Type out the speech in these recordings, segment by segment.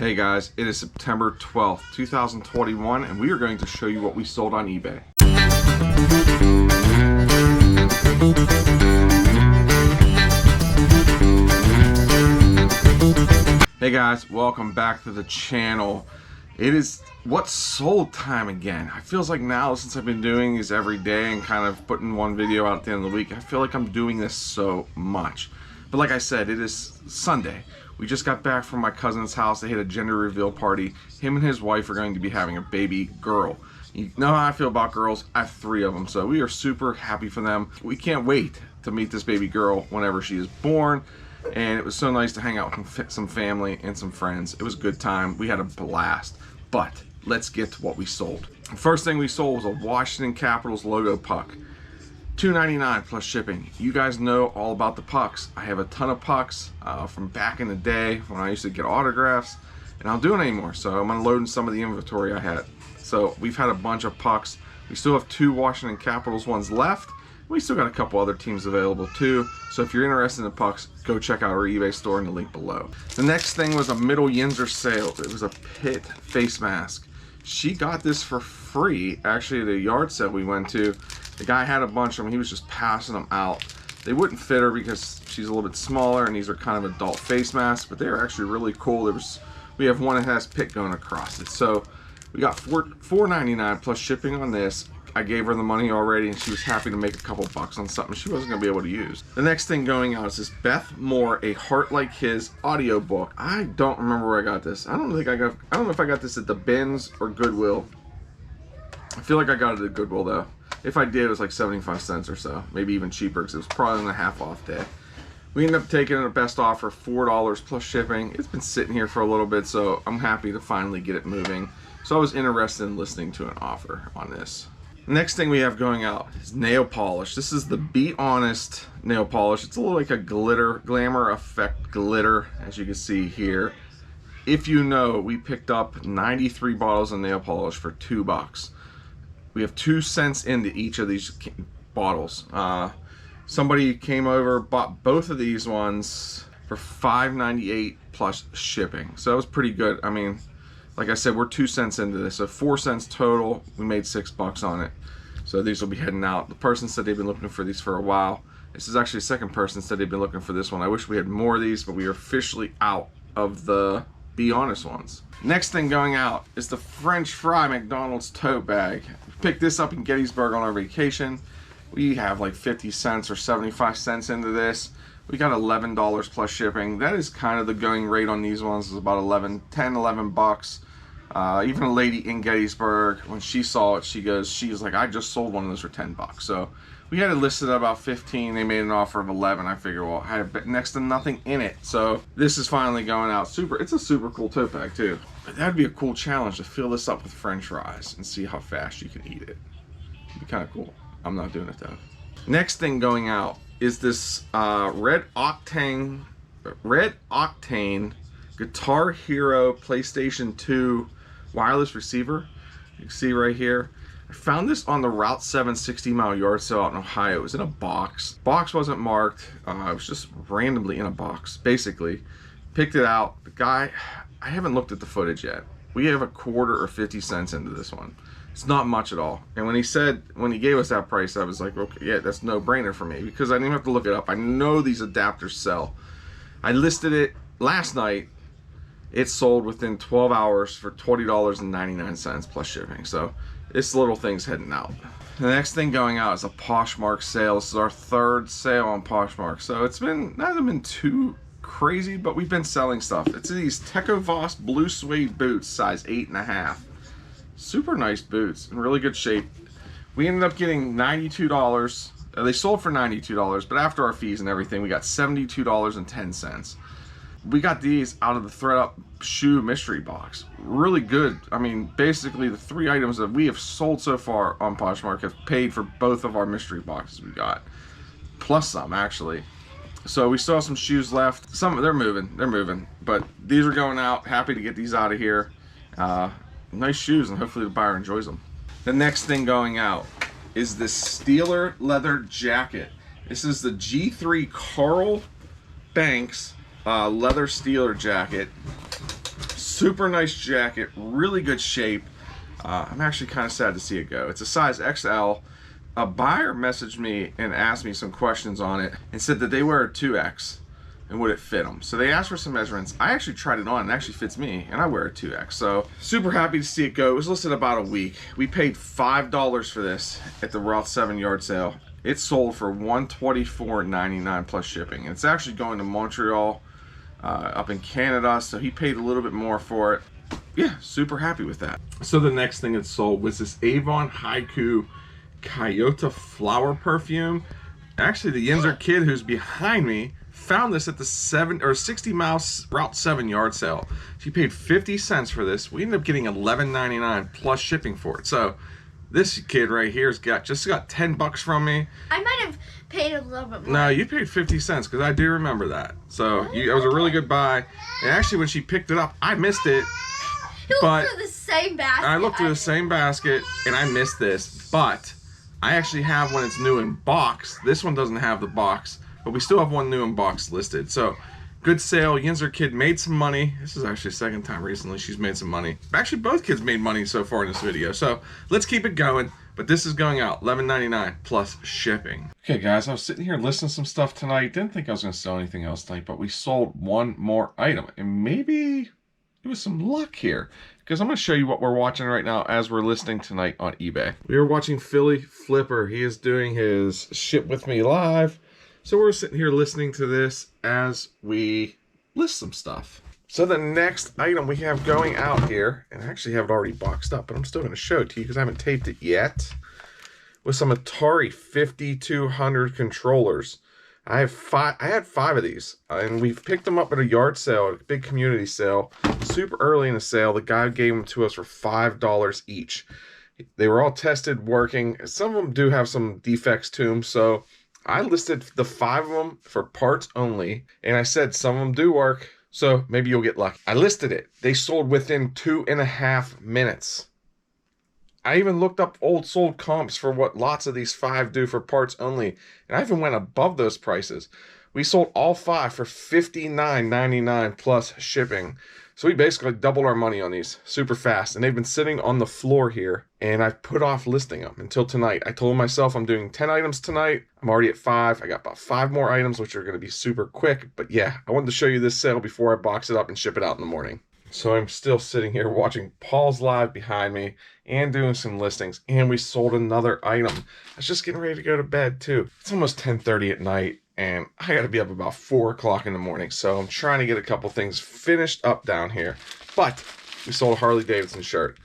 Hey guys, it is September 12th, 2021, and we are going to show you what we sold on eBay. Hey guys, welcome back to the channel. It is what's sold time again. It feels like now, since I've been doing these every day and kind of putting one video out at the end of the week, I feel like I'm doing this so much. But like I said, it is Sunday. We just got back from my cousin's house. They had a gender reveal party. Him and his wife are going to be having a baby girl. You know how I feel about girls. I have 3 of them, so we are super happy for them. We can't wait to meet this baby girl whenever she is born. And it was so nice to hang out with some family and some friends. It was a good time. We had a blast. But let's get to what we sold. The first thing we sold was a Washington Capitals logo puck. $2.99 plus shipping. You guys know all about the pucks. I have a ton of pucks from back in the day when I used to get autographs, and I don't do it anymore, so I'm unloading some of the inventory I had. So we've had a bunch of pucks. We still have 2 Washington Capitals ones left. We still got a couple other teams available too, so if you're interested in pucks, go check out our eBay store in the link below. The next thing was a middle Yinzer sale. It was a Pit face mask. She got this for free, actually, at a yard sale we went to. The guy had a bunch of them. He was just passing them out. They wouldn't fit her because she's a little bit smaller, and these are kind of adult face masks, but they're actually really cool. We have one that has Pit going across it. So we got $4.99 plus shipping on this. I gave her the money already, and she was happy to make a couple bucks on something she wasn't going to be able to use. The next thing going out is this Beth Moore, A Heart Like His audiobook. I don't remember where I got this. I don't know if I got this at the bins or Goodwill. I feel like I got it at Goodwill though. If I did, it was like 75 cents or so, maybe even cheaper, because it was probably on a half off day. We ended up taking it at best offer, $4 plus shipping. It's been sitting here for a little bit, so I'm happy to finally get it moving. So I was interested in listening to an offer on this. Next thing we have going out is nail polish. This is the Be Honest nail polish. It's a little like a glamour effect glitter, as you can see here. If you know, we picked up 93 bottles of nail polish for $2. We have 2 cents into each of these bottles. Somebody came over, bought both of these ones for $5.98 plus shipping. So that was pretty good. I mean, like I said, we're 2 cents into this, so 4 cents total. We made $6 on it. So these will be heading out. The person said they've been looking for these for a while. This is actually the second person said they've been looking for this one. I wish we had more of these, but we are officially out of the Be Honest ones. Next thing going out is the French fry McDonald's tote bag. We picked this up in Gettysburg on our vacation. We have like 50 cents or 75 cents into this. We got $11 plus shipping. That is kind of the going rate on these ones, is about 11 bucks. Even a lady in Gettysburg, when she saw it, she was like, I just sold one of those for 10 bucks. So we had it listed at about 15. They made an offer of 11. I figured, well, I have next to nothing in it. So this is finally going out. It's a super cool tote bag too. But that'd be a cool challenge to fill this up with French fries and see how fast you can eat it. It'd be kind of cool. I'm not doing it though. Next thing going out is this Red Octane Guitar Hero PlayStation 2 wireless receiver. You can see right here. I found this on the Route 7 60-mile yard sale out in Ohio. It was in a box. Box wasn't marked. It was just randomly in a box, basically. Picked it out. The guy, I haven't looked at the footage yet. We have a quarter or 50 cents into this one. It's not much at all. And when he gave us that price, I was like, okay, yeah, that's no brainer for me, because I didn't have to look it up. I know these adapters sell. I listed it last night. It sold within 12 hours for $20.99 plus shipping. So this little thing's heading out. The next thing going out is a Poshmark sale. This is our 3rd sale on Poshmark. So it's not been too crazy, but we've been selling stuff. It's these Tecovas blue suede boots, size 8.5. Super nice boots, in really good shape. We ended up getting $92. They sold for $92, but after our fees and everything, we got $72.10. We got these out of the ThredUp shoe mystery box. Really good. I mean, basically the 3 items that we have sold so far on Poshmark have paid for both of our mystery boxes we got. Plus some, actually. So we still have some shoes left. They're moving. But these are going out. Happy to get these out of here. Nice shoes, and hopefully the buyer enjoys them. The next thing going out is this Steeler leather jacket. This is the G3 Carl Banks leather Steeler jacket. Super nice jacket, really good shape. I'm actually kind of sad to see it go. It's a size XL. A buyer messaged me and asked me some questions on it and said that they wear a 2X and would it fit them. So they asked for some measurements. I actually tried it on, and it actually fits me, and I wear a 2X. So super happy to see it go. It was listed about a week. We paid $5 for this at the Roth 7 yard sale. It sold for $124.99 plus shipping. And it's actually going to Montreal, up in Canada, so he paid a little bit more for it. Yeah, super happy with that. So the next thing it sold was this Avon Haiku Coyote flower perfume. Actually, the Yinzer kid who's behind me found this at the 60 mile Route 7 yard sale. She paid 50 cents for this. We ended up getting $11.99 plus shipping for it. So this kid right here's just got 10 bucks from me. I might have paid a little bit more. No, you paid 50 cents because I do remember that. So it was a really good buy. And actually, when she picked it up, I missed it. You looked through the same basket. I looked through the same basket and I missed this. But I actually have when it's new in box. This one doesn't have the box, but we still have one new in box listed. So good sale. Yinzer kid made some money. This is actually the second time recently she's made some money. Actually, both kids made money so far in this video. So let's keep it going. But this is going out $11.99 plus shipping. Okay, guys, I was sitting here listening to some stuff tonight. Didn't think I was going to sell anything else tonight, but we sold one more item. And maybe it was some luck here, because I'm going to show you what we're watching right now as we're listing tonight on eBay. We are watching Philly Flipper. He is doing his Ship With Me live. So we're sitting here listening to this as we list some stuff. So the next item we have going out here, and I actually have it already boxed up, but I'm still going to show it to you because I haven't taped it yet, with some Atari 5200 controllers. I had five of these, and we've picked them up at a yard sale, a big community sale, super early in the sale. The guy gave them to us for $5 each. They were all tested, working. Some of them do have some defects to them, so I listed the 5 of them for parts only, and I said some of them do work, so maybe you'll get lucky. I listed it. They sold within 2.5 minutes. I even looked up old sold comps for what lots of these 5 do for parts only, and I even went above those prices. We sold all 5 for $59.99 plus shipping. So we basically doubled our money on these super fast, and they've been sitting on the floor here, and I've put off listing them until tonight. I told myself I'm doing 10 items tonight. I'm already at 5. I got about 5 more items, which are going to be super quick. But yeah, I wanted to show you this sale before I box it up and ship it out in the morning. So I'm still sitting here watching Paul's live behind me and doing some listings, and we sold another item. I was just getting ready to go to bed too. It's almost 10:30 at night, and I got to be up about 4 o'clock in the morning. So I'm trying to get a couple things finished up down here. But we sold a Harley Davidson shirt.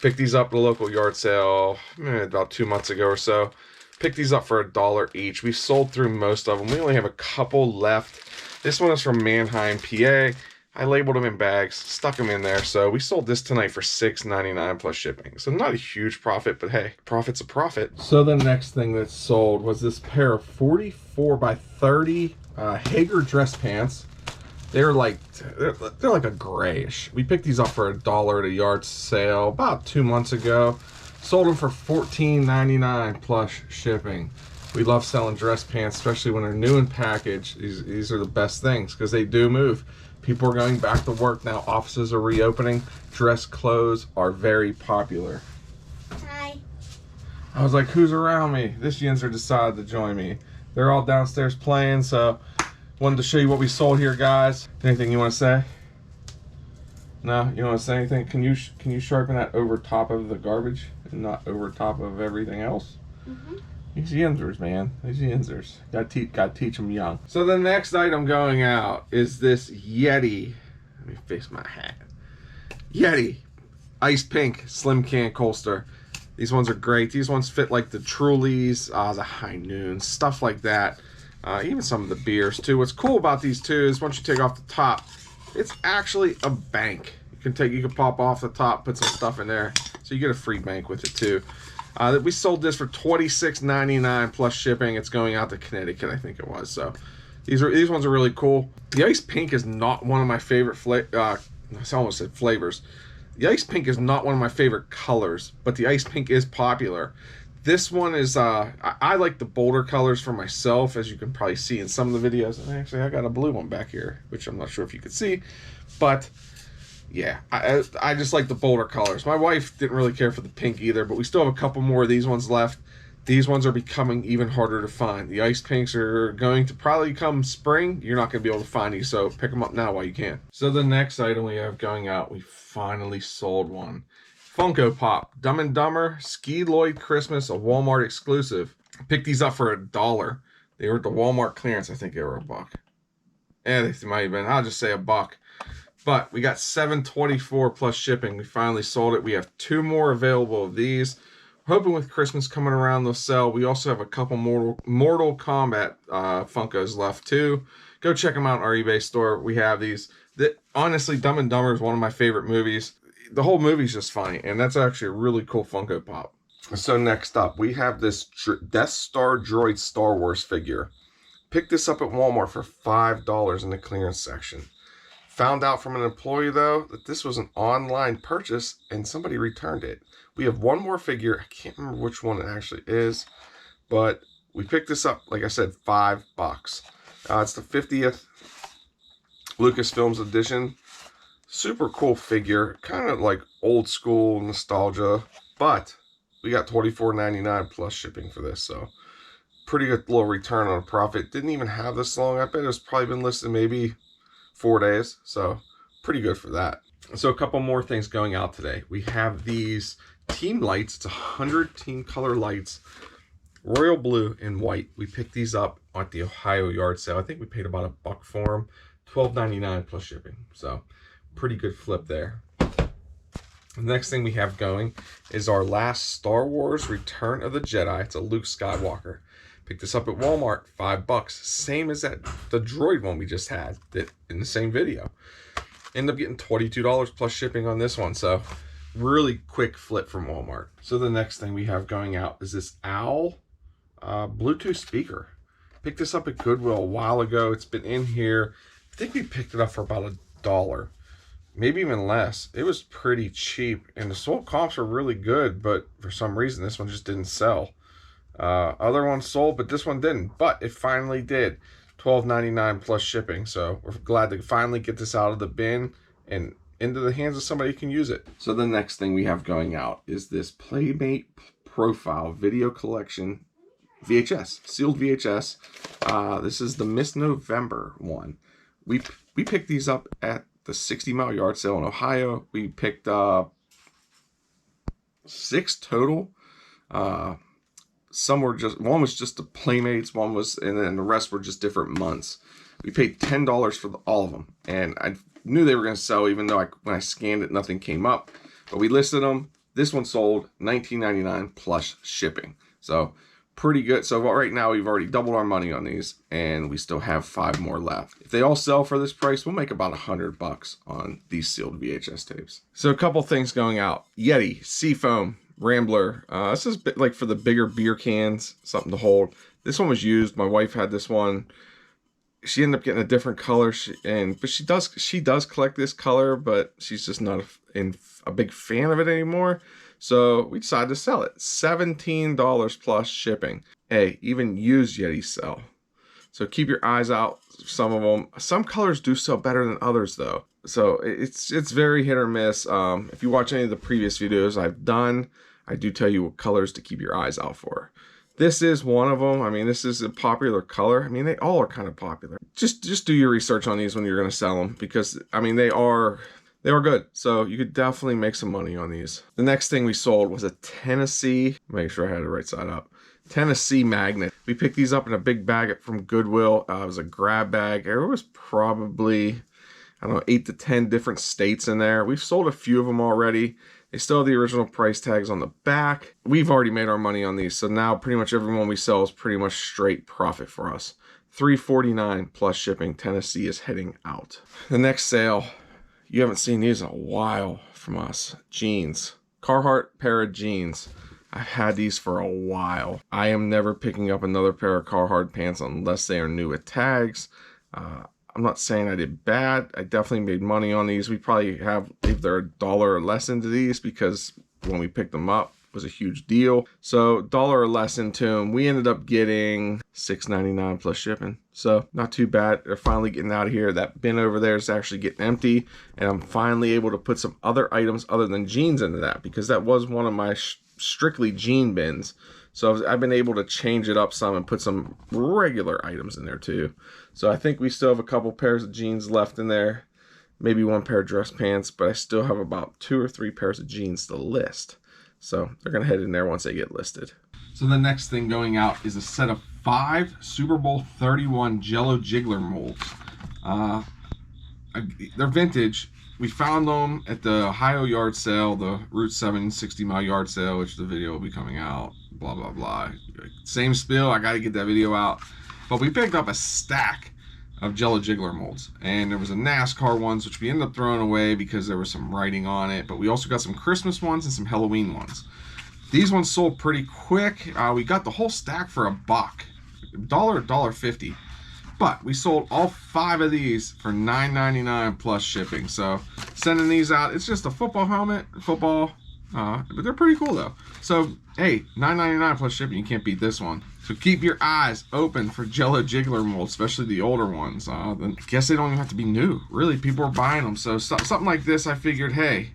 Picked these up at a local yard sale about 2 months ago or so. Picked these up for $1 each. We sold through most of them. We only have a couple left. This one is from Mannheim, PA. I labeled them in bags, stuck them in there. So we sold this tonight for $6.99 plus shipping. So not a huge profit, but hey, profit's a profit. So the next thing that sold was this pair of 44 by 30 Hager dress pants. They're like a grayish. We picked these up for $1 at a yard sale about 2 months ago. Sold them for $14.99 plus shipping. We love selling dress pants, especially when they're new in package. These are the best things because they do move. People are going back to work now. Offices are reopening. Dress clothes are very popular. Hi. I was like, who's around me? This Yinzer decided to join me. They're all downstairs playing, so wanted to show you what we sold here, guys. Anything you want to say? No? You don't want to say anything? Can you sharpen that over top of the garbage and not over top of everything else? Mm-hmm. These Yinzers, man. These Yinzers. Gotta teach them young. So the next item going out is this Yeti. Let me fix my hat. Yeti. Ice pink slim can holster. These ones are great. These ones fit like the Trulies, the High Noons, stuff like that. Even some of the beers too. What's cool about these two is once you take off the top, it's actually a bank. You can pop off the top, put some stuff in there. So you get a free bank with it too. We sold this for $26.99 plus shipping. It's going out to Connecticut, I think it was. So these ones are really cool. The ice pink is not one of my favorite I almost said flavors. The ice pink is not one of my favorite colors, but the ice pink is popular. This one is I like the bolder colors for myself, as you can probably see in some of the videos. And actually, I got a blue one back here, which I'm not sure if you could see, but Yeah, I just like the bolder colors. My wife didn't really care for the pink either, but we still have a couple more of these ones left. These ones are becoming even harder to find. The ice pinks are going to probably come spring. You're not going to be able to find these, so pick them up now while you can. So the next item we have going out, we finally sold one. Funko Pop, Dumb and Dumber, Ski Lloyd Christmas, a Walmart exclusive. I picked these up for $1. They were at the Walmart clearance. I think they were $1. Yeah, they might have been. I'll just say $1. But we got $7.24 plus shipping. We finally sold it. We have 2 more available of these. Hoping with Christmas coming around they'll sell. We also have a couple Mortal Kombat Funkos left too. Go check them out in our eBay store. We have these. Honestly, Dumb and Dumber is one of my favorite movies. The whole movie's just funny, and that's actually a really cool Funko Pop. So next up, we have this Death Star Droid Star Wars figure. Picked this up at Walmart for $5 in the clearance section. Found out from an employee, though, that this was an online purchase and somebody returned it. We have one more figure. I can't remember which one it actually is, but we picked this up, like I said, $5. It's the 50th Lucasfilms edition. Super cool figure, kind of like old school nostalgia, but we got $24.99 plus shipping for this, so pretty good little return on a profit. Didn't even have this long. I bet it's probably been listed maybe 4 days, so pretty good for that. So a couple more things going out today. We have these team lights. It's 100 team color lights, royal blue and white. We picked these up at the Ohio yard sale. I think we paid about $1 for them. $12.99 plus shipping, so pretty good flip there. The next thing we have going is our last Star Wars Return of the Jedi. It's a Luke Skywalker. Picked this up at Walmart, $5. Same as the droid one we just had that in the same video. Ended up getting $22 plus shipping on this one. So really quick flip from Walmart. So the next thing we have going out is this Owl Bluetooth speaker. Picked this up at Goodwill a while ago. It's been in here. I think we picked it up for about $1. Maybe even less. It was pretty cheap. And the sold comps are really good. But for some reason, this one just didn't sell. Other ones sold, but this one didn't. But it finally did. $12.99 plus shipping. So we're glad to finally get this out of the bin and into the hands of somebody who can use it. So the next thing we have going out is this Playmate Profile Video Collection VHS, sealed VHS. This is the Miss November one. We picked these up at the 60 Mile Yard Sale in Ohio. We picked up 6 total. Some were just, one was just the Playmates, one was, and then the rest were just different months. We paid $10 for all of them, and I knew they were going to sell, even though when I scanned it, nothing came up. But we listed them. This one sold $19.99 plus shipping. So pretty good. So right now we've already doubled our money on these, and we still have 5 more left. If they all sell for this price, we'll make about $100 on these sealed VHS tapes. So a couple things going out. Yeti, Seafoam, Rambler. This is like for the bigger beer cans, something to hold. This one was used. My wife had this one. She ended up getting a different color, but she does collect this color, but she's just not a big fan of it anymore. So we decided to sell it. $17 plus shipping. Hey, even used Yeti sell. So keep your eyes out for some of them. Some colors do sell better than others though. So it's very hit or miss. If you watch any of the previous videos I've done, I do tell you what colors to keep your eyes out for. This is one of them. I mean, this is a popular color. I mean, they all are kind of popular. Just do your research on these when you're going to sell them, because I mean, they are good. So you could definitely make some money on these. The next thing we sold was a Tennessee, make sure I had it right side up, Tennessee magnet. We picked these up in a big bag from Goodwill. It was a grab bag. There was probably, I don't know, 8 to 10 different states in there. We've sold a few of them already. They still have the original price tags on the back. We've already made our money on these, so now pretty much everyone we sell is pretty much straight profit for us. $3.49 plus shipping. Tennessee is heading out. The next sale, you haven't seen these in a while from us. Jeans. Carhartt pair of jeans. I've had these for a while. I am never picking up another pair of Carhartt pants unless they are new with tags. I'm not saying I did bad. I definitely made money on these. We probably have either $1 or less into these because when we picked them up, was a huge deal. So $1 or less into them, we ended up getting $6.99 plus shipping. So not too bad. They're finally getting out of here. That bin over there is actually getting empty, and I'm finally able to put some other items other than jeans into that, because that was one of my strictly jean bins. So I've been able to change it up some and put some regular items in there too. So I think we still have a couple pairs of jeans left in there, maybe one pair of dress pants, but I still have about 2 or 3 pairs of jeans to list. So they're gonna head in there once they get listed. So the next thing going out is a set of 5 Super Bowl 31 Jello Jiggler molds. They're vintage. We found them at the Ohio yard sale, the Route 7 60-mile yard sale, which the video will be coming out, blah, blah, blah. Same spiel, I gotta get that video out. But we picked up a stack of Jello Jiggler molds, and there was a NASCAR ones, which we ended up throwing away because there was some writing on it, but we also got some Christmas ones and some Halloween ones. These ones sold pretty quick. We got the whole stack for $1, $1.50. But we sold all 5 of these for $9.99 plus shipping. So sending these out, it's just a football helmet, but they're pretty cool though. So hey, $9.99 plus shipping, you can't beat this one. So keep your eyes open for Jello Jiggler molds, especially the older ones. I guess they don't even have to be new. Really, people are buying them. So something like this, I figured, hey,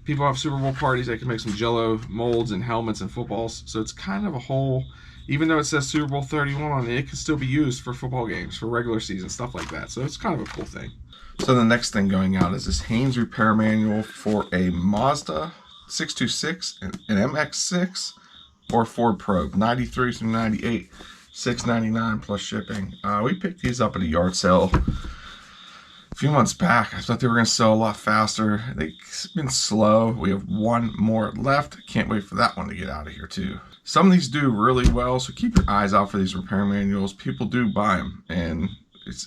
people have Super Bowl parties, they can make some Jello molds and helmets and footballs. So it's kind of a whole, even though it says Super Bowl 31 on it, it can still be used for football games, for regular season, stuff like that. So it's kind of a cool thing. So the next thing going out is this Haynes repair manual for a Mazda 626, an MX-6, or Ford Probe, 93 through 98, $6.99 plus shipping. We picked these up at a yard sale a few months back. I thought they were going to sell a lot faster. They've been slow. We have 1 more left. Can't wait for that one to get out of here too. Some of these do really well, so keep your eyes out for these repair manuals. People do buy them, and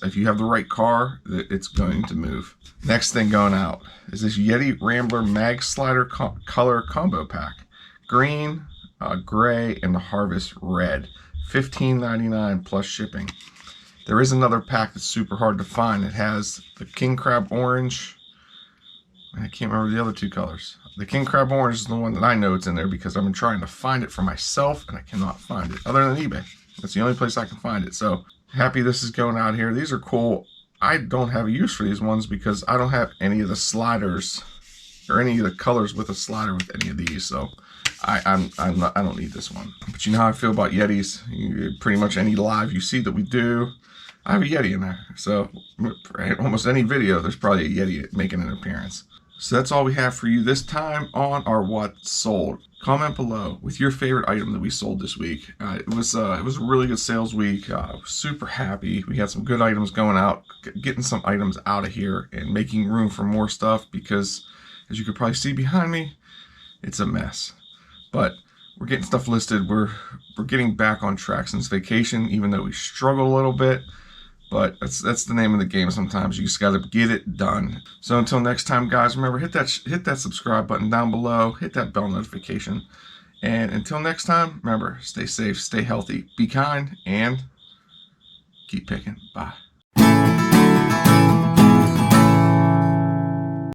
if you have the right car, it's going to move. Next thing going out is this Yeti Rambler Mag Slider Color Combo Pack. Green, gray, and the Harvest Red. $15.99 plus shipping. There is another pack that's super hard to find. It has the King Crab Orange. I can't remember the other 2 colors. The King Crab Orange is the one that I know it's in there because I've been trying to find it for myself and I cannot find it other than eBay. That's the only place I can find it. So happy this is going out here. These are cool. I don't have a use for these ones because I don't have any of the sliders or any of the colors with a slider with any of these. So I don't need this one. But you know how I feel about Yetis. Pretty much any live you see that we do, I have a Yeti in there. So almost any video, there's probably a Yeti making an appearance. So that's all we have for you this time on our What Sold. Comment below with your favorite item that we sold this week. It was a really good sales week. Super happy. We had some good items going out, getting some items out of here and making room for more stuff because, as you could probably see behind me, it's a mess. But we're getting stuff listed. We're getting back on track since vacation, even though we struggle a little bit. But that's the name of the game sometimes. You just got to get it done. So until next time, guys, remember, hit that subscribe button down below. Hit that bell notification. And until next time, remember, stay safe, stay healthy, be kind, and keep picking. Bye.